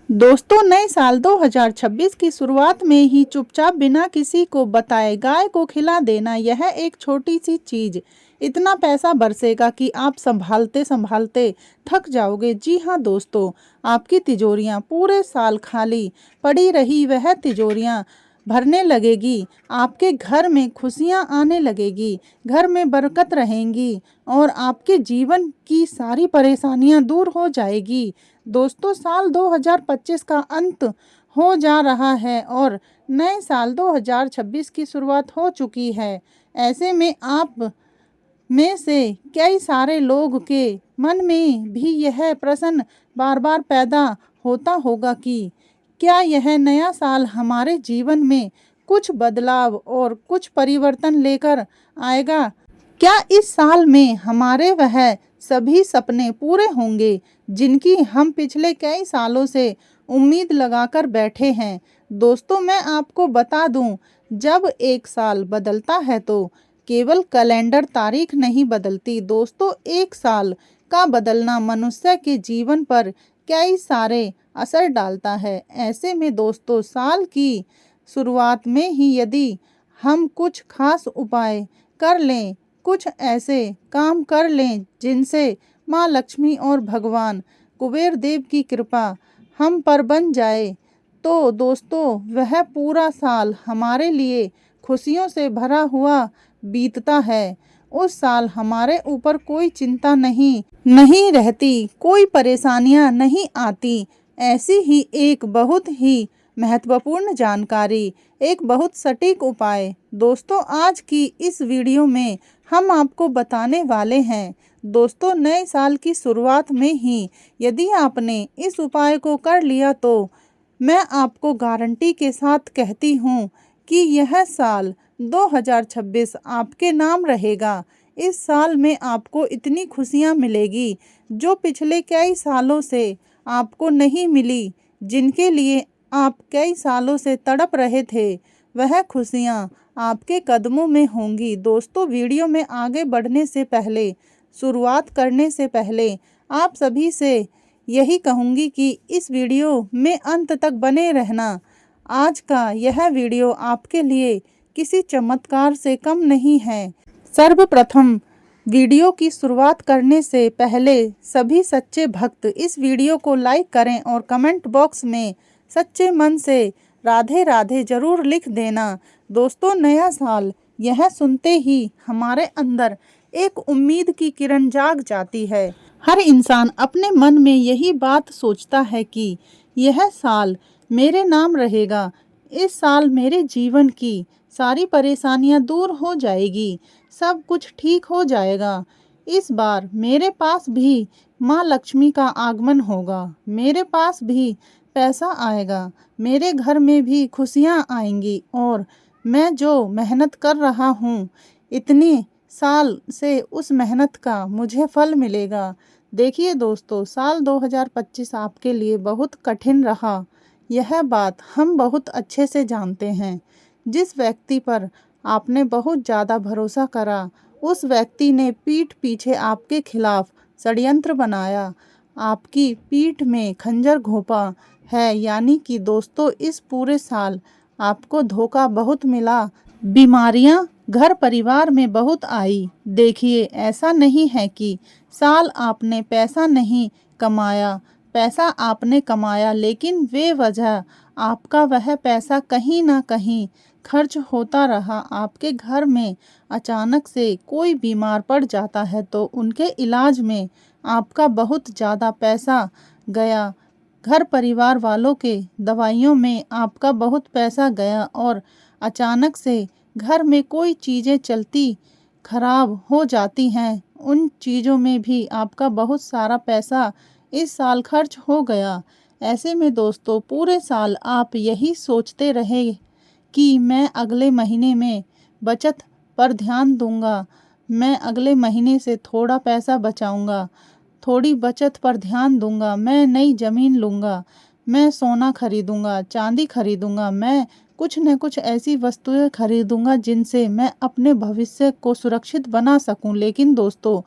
दोस्तों, नए साल 2026 की शुरुआत में ही चुपचाप बिना किसी को बताए गाय को खिला देना, यह एक छोटी सी चीज इतना पैसा बरसेगा कि आप संभालते संभालते थक जाओगे। जी हाँ दोस्तों, आपकी तिजोरियां पूरे साल खाली पड़ी रही वह तिजोरियां भरने लगेगी। आपके घर में खुशियां आने लगेगी, घर में बरकत रहेंगी और आपके जीवन की सारी परेशानियां दूर हो जाएगी। दोस्तों, साल 2025 का अंत हो जा रहा है और नए साल 2026 की शुरुआत हो चुकी है। ऐसे में आप में से कई सारे लोग के मन में भी यह प्रश्न बार बार पैदा होता होगा कि क्या यह नया साल हमारे जीवन में कुछ बदलाव और कुछ परिवर्तन लेकर आएगा। क्या इस साल में हमारे वह सभी सपने पूरे होंगे जिनकी हम पिछले कई सालों से उम्मीद लगाकर बैठे हैं। दोस्तों, मैं आपको बता दूं, जब एक साल बदलता है तो केवल कैलेंडर तारीख नहीं बदलती। दोस्तों, एक साल का बदलना मनुष्य के जीवन पर कई सारे असर डालता है। ऐसे में दोस्तों, साल की शुरुआत में ही यदि हम कुछ खास उपाय कर लें, कुछ ऐसे काम कर लें जिनसे माँ लक्ष्मी और भगवान कुबेर देव की कृपा हम पर बन जाए, तो दोस्तों वह पूरा साल हमारे लिए खुशियों से भरा हुआ बीतता है। उस साल हमारे ऊपर कोई चिंता नहीं रहती, कोई परेशानियां नहीं आती। ऐसी ही एक बहुत ही महत्वपूर्ण जानकारी, एक बहुत सटीक उपाय दोस्तों आज की इस वीडियो में हम आपको बताने वाले हैं। दोस्तों, नए साल की शुरुआत में ही यदि आपने इस उपाय को कर लिया तो मैं आपको गारंटी के साथ कहती हूँ कि यह साल 2026 आपके नाम रहेगा। इस साल में आपको इतनी खुशियाँ मिलेगी जो पिछले कई सालों से आपको नहीं मिली, जिनके लिए आप कई सालों से तड़प रहे थे, वह खुशियाँ आपके कदमों में होंगी। दोस्तों, वीडियो में आगे बढ़ने से पहले, शुरुआत करने से पहले आप सभी से यही कहूँगी कि इस वीडियो में अंत तक बने रहना। आज का यह वीडियो आपके लिए किसी चमत्कार से कम नहीं है। सर्वप्रथम, वीडियो की शुरुआत करने से पहले सभी सच्चे भक्त इस वीडियो को लाइक करें और कमेंट बॉक्स में सच्चे मन से राधे राधे जरूर लिख देना। दोस्तों, नया साल यह सुनते ही हमारे अंदर एक उम्मीद की किरण जाग जाती है। हर इंसान अपने मन में यही बात सोचता है कि यह साल मेरे नाम रहेगा, इस साल मेरे जीवन की सारी परेशानियां दूर हो जाएगी, सब कुछ ठीक हो जाएगा। इस बार मेरे पास भी माँ लक्ष्मी का आगमन होगा, मेरे पास भी पैसा आएगा, मेरे घर में भी खुशियाँ आएंगी और मैं जो मेहनत कर रहा हूँ इतनी साल से उस मेहनत का मुझे फल मिलेगा। देखिए दोस्तों, साल 2025 आपके लिए बहुत कठिन रहा, यह बात हम बहुत अच्छे से जानते हैं। जिस व्यक्ति पर आपने बहुत ज़्यादा भरोसा करा, उस व्यक्ति ने पीठ पीछे आपके खिलाफ षड्यंत्र बनाया, आपकी पीठ में खंजर घोंपा है। यानी कि दोस्तों, इस पूरे साल आपको धोखा बहुत मिला, बीमारियां घर परिवार में बहुत आई। देखिए, ऐसा नहीं है कि साल आपने पैसा नहीं कमाया, पैसा आपने कमाया, लेकिन बेवजह आपका वह पैसा कहीं ना कहीं खर्च होता रहा। आपके घर में अचानक से कोई बीमार पड़ जाता है तो उनके इलाज में आपका बहुत ज़्यादा पैसा गया, घर परिवार वालों के दवाइयों में आपका बहुत पैसा गया और अचानक से घर में कोई चीज़ें चलती खराब हो जाती हैं, उन चीज़ों में भी आपका बहुत सारा पैसा इस साल खर्च हो गया। ऐसे में दोस्तों, पूरे साल आप यही सोचते रहे कि मैं अगले महीने में बचत पर ध्यान दूंगा, मैं अगले महीने से थोड़ा पैसा बचाऊंगा, थोड़ी बचत पर ध्यान दूंगा, मैं नई ज़मीन लूँगा, मैं सोना खरीदूंगा, चांदी खरीदूंगा, मैं कुछ न कुछ ऐसी वस्तुएं खरीदूंगा जिनसे मैं अपने भविष्य को सुरक्षित बना सकूं। लेकिन दोस्तों,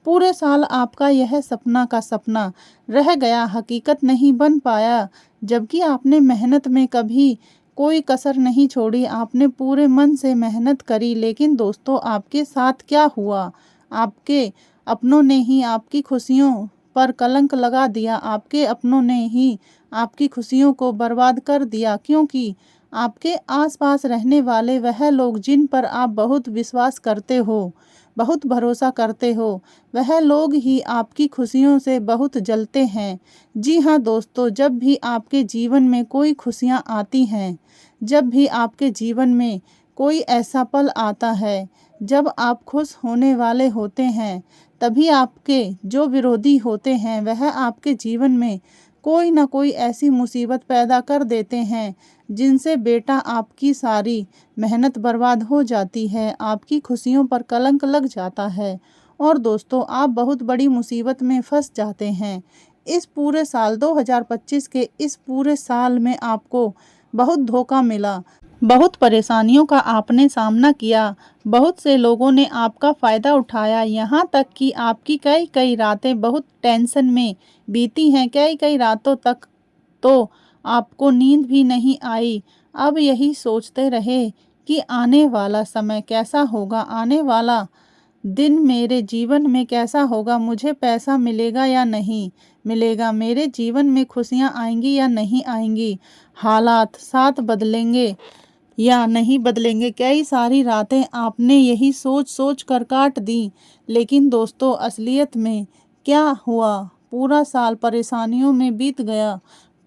पूरे साल आपका यह सपना का सपना रह गया, हकीकत नहीं बन पाया। जबकि आपने मेहनत में कभी कोई कसर नहीं छोड़ी, आपने पूरे मन से मेहनत करी। लेकिन दोस्तों, आपके साथ क्या हुआ? आपके अपनों ने ही आपकी खुशियों पर कलंक लगा दिया। आपके अपनों ने ही आपकी खुशियों को बर्बाद कर दिया, क्योंकि आपके आसपास रहने वाले वह लोग जिन पर आप बहुत विश्वास करते हो, बहुत भरोसा करते हो, वह लोग ही आपकी खुशियों से बहुत जलते हैं। जी हाँ दोस्तों, जब भी आपके जीवन में कोई खुशियाँ आती हैं, जब भी आपके जीवन में कोई ऐसा पल आता है जब आप खुश होने वाले होते हैं, तभी आपके जो विरोधी होते हैं वह आपके जीवन में कोई ना कोई ऐसी मुसीबत पैदा कर देते हैं जिनसे बेटा आपकी सारी मेहनत बर्बाद हो जाती है, आपकी खुशियों पर कलंक लग जाता है और दोस्तों, आप बहुत बड़ी मुसीबत में फंस जाते हैं। इस पूरे साल 2025 के इस पूरे साल में आपको बहुत धोखा मिला, बहुत परेशानियों का आपने सामना किया, बहुत से लोगों ने आपका फ़ायदा उठाया, यहाँ तक कि आपकी कई कई रातें बहुत टेंशन में बीती हैं। कई कई रातों तक तो आपको नींद भी नहीं आई। अब यही सोचते रहे कि आने वाला समय कैसा होगा, आने वाला दिन मेरे जीवन में कैसा होगा, मुझे पैसा मिलेगा या नहीं मिलेगा, मेरे जीवन में खुशियाँ आएंगी या नहीं आएंगी, हालात साथ बदलेंगे या नहीं बदलेंगे। कई सारी रातें आपने यही सोच सोच कर काट दी। लेकिन दोस्तों, असलियत में क्या हुआ? पूरा साल परेशानियों में बीत गया,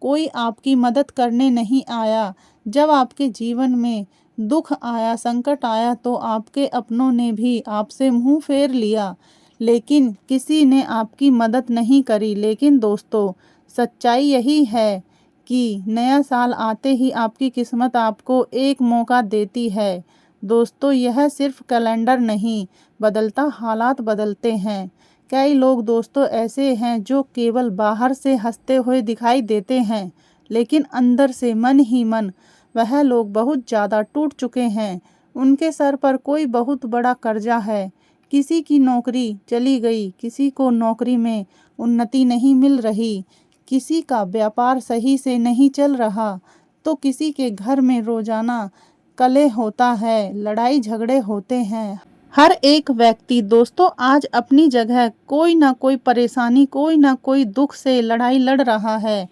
कोई आपकी मदद करने नहीं आया। जब आपके जीवन में दुख आया, संकट आया, तो आपके अपनों ने भी आपसे मुंह फेर लिया, लेकिन किसी ने आपकी मदद नहीं करी। लेकिन दोस्तों, सच्चाई यही है कि नया साल आते ही आपकी किस्मत आपको एक मौका देती है। दोस्तों, यह सिर्फ कैलेंडर नहीं बदलता, हालात बदलते हैं। कई लोग दोस्तों ऐसे हैं जो केवल बाहर से हंसते हुए दिखाई देते हैं, लेकिन अंदर से मन ही मन वह लोग बहुत ज़्यादा टूट चुके हैं। उनके सर पर कोई बहुत बड़ा कर्जा है। किसी की नौकरी चली गई, किसी को नौकरी में उन्नति नहीं मिल रही, किसी का व्यापार सही से नहीं चल रहा, तो किसी के घर में रोजाना कलह होता है, लड़ाई झगड़े होते हैं। हर एक व्यक्ति दोस्तों आज अपनी जगह कोई ना कोई परेशानी, कोई ना कोई दुख से लड़ाई लड़ रहा है,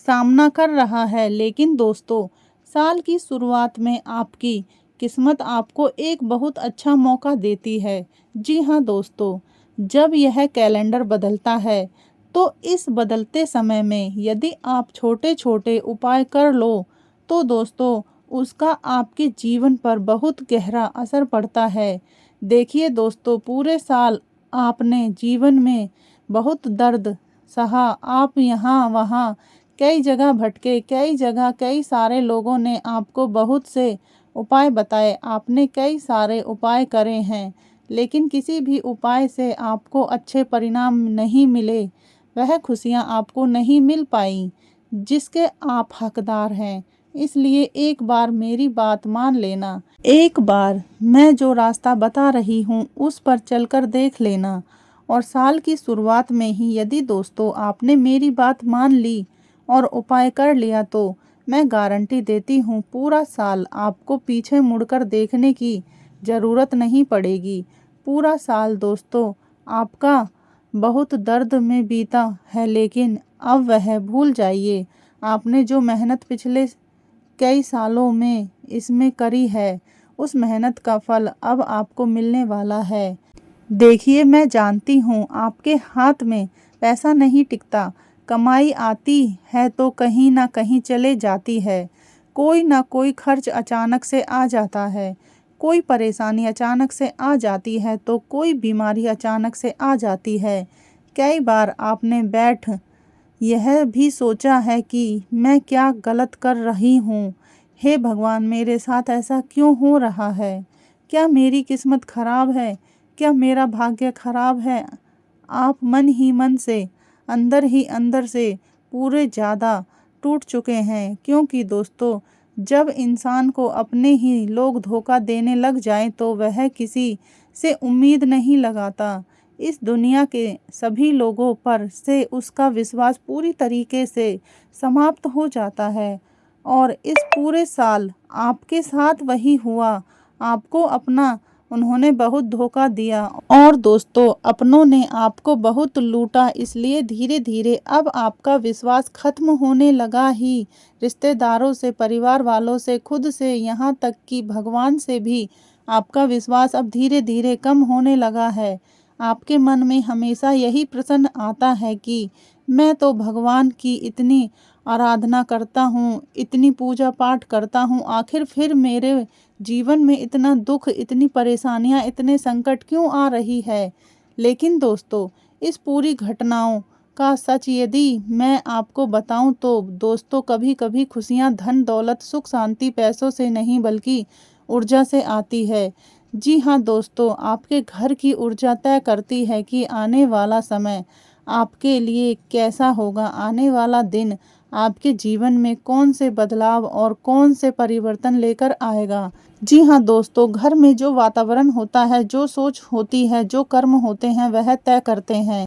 सामना कर रहा है। लेकिन दोस्तों, साल की शुरुआत में आपकी किस्मत आपको एक बहुत अच्छा मौका देती है। जी हाँ दोस्तों, जब यह कैलेंडर बदलता है, तो इस बदलते समय में यदि आप छोटे छोटे उपाय कर लो, तो दोस्तों उसका आपके जीवन पर बहुत गहरा असर पड़ता है। देखिए दोस्तों, पूरे साल आपने जीवन में बहुत दर्द सहा, आप यहाँ वहाँ कई जगह भटके, कई जगह कई सारे लोगों ने आपको बहुत से उपाय बताए, आपने कई सारे उपाय करे हैं, लेकिन किसी भी उपाय से आपको अच्छे परिणाम नहीं मिले, वह खुशियाँ आपको नहीं मिल पाई जिसके आप हकदार हैं। इसलिए एक बार मेरी बात मान लेना, एक बार मैं जो रास्ता बता रही हूँ उस पर चलकर देख लेना। और साल की शुरुआत में ही यदि दोस्तों आपने मेरी बात मान ली और उपाय कर लिया, तो मैं गारंटी देती हूँ पूरा साल आपको पीछे मुड़कर देखने की ज़रूरत नहीं पड़ेगी। पूरा साल दोस्तों आपका बहुत दर्द में बीता है, लेकिन अब वह भूल जाइए। आपने जो मेहनत पिछले कई सालों में इसमें करी है, उस मेहनत का फल अब आपको मिलने वाला है। देखिए, मैं जानती हूँ आपके हाथ में पैसा नहीं टिकता, कमाई आती है तो कहीं ना कहीं चले जाती है, कोई ना कोई खर्च अचानक से आ जाता है, कोई परेशानी अचानक से आ जाती है, तो कोई बीमारी अचानक से आ जाती है। कई बार आपने बैठ यह भी सोचा है कि मैं क्या गलत कर रही हूँ, हे भगवान मेरे साथ ऐसा क्यों हो रहा है, क्या मेरी किस्मत खराब है, क्या मेरा भाग्य खराब है। आप मन ही मन से, अंदर ही अंदर से पूरे ज़्यादा टूट चुके हैं, क्योंकि दोस्तों जब इंसान को अपने ही लोग धोखा देने लग जाएं तो वह किसी से उम्मीद नहीं लगाता। इस दुनिया के सभी लोगों पर से उसका विश्वास पूरी तरीके से समाप्त हो जाता है। और इस पूरे साल आपके साथ वही हुआ। आपको अपना उन्होंने बहुत धोखा दिया और दोस्तों अपनों ने आपको बहुत लूटा, इसलिए धीरे धीरे अब आपका विश्वास खत्म होने लगा ही। रिश्तेदारों से, परिवार वालों से, खुद से, यहाँ तक कि भगवान से भी आपका विश्वास अब धीरे धीरे कम होने लगा है। आपके मन में हमेशा यही प्रश्न आता है कि मैं तो भगवान की इतनी आराधना करता हूँ, इतनी पूजा पाठ करता हूँ, आखिर फिर मेरे जीवन में इतना दुख, इतनी परेशानियाँ, इतने संकट क्यों आ रही है। लेकिन दोस्तों इस पूरी घटनाओं का सच यदि मैं आपको बताऊं तो दोस्तों कभी कभी खुशियां धन दौलत सुख शांति पैसों से नहीं बल्कि ऊर्जा से आती है। जी हाँ दोस्तों, आपके घर की ऊर्जा तय करती है कि आने वाला समय आपके लिए कैसा होगा, आने वाला दिन आपके जीवन में कौन से बदलाव और कौन से परिवर्तन लेकर आएगा। जी हाँ दोस्तों, घर में जो वातावरण होता है, जो सोच होती है, जो कर्म होते हैं वह तय करते हैं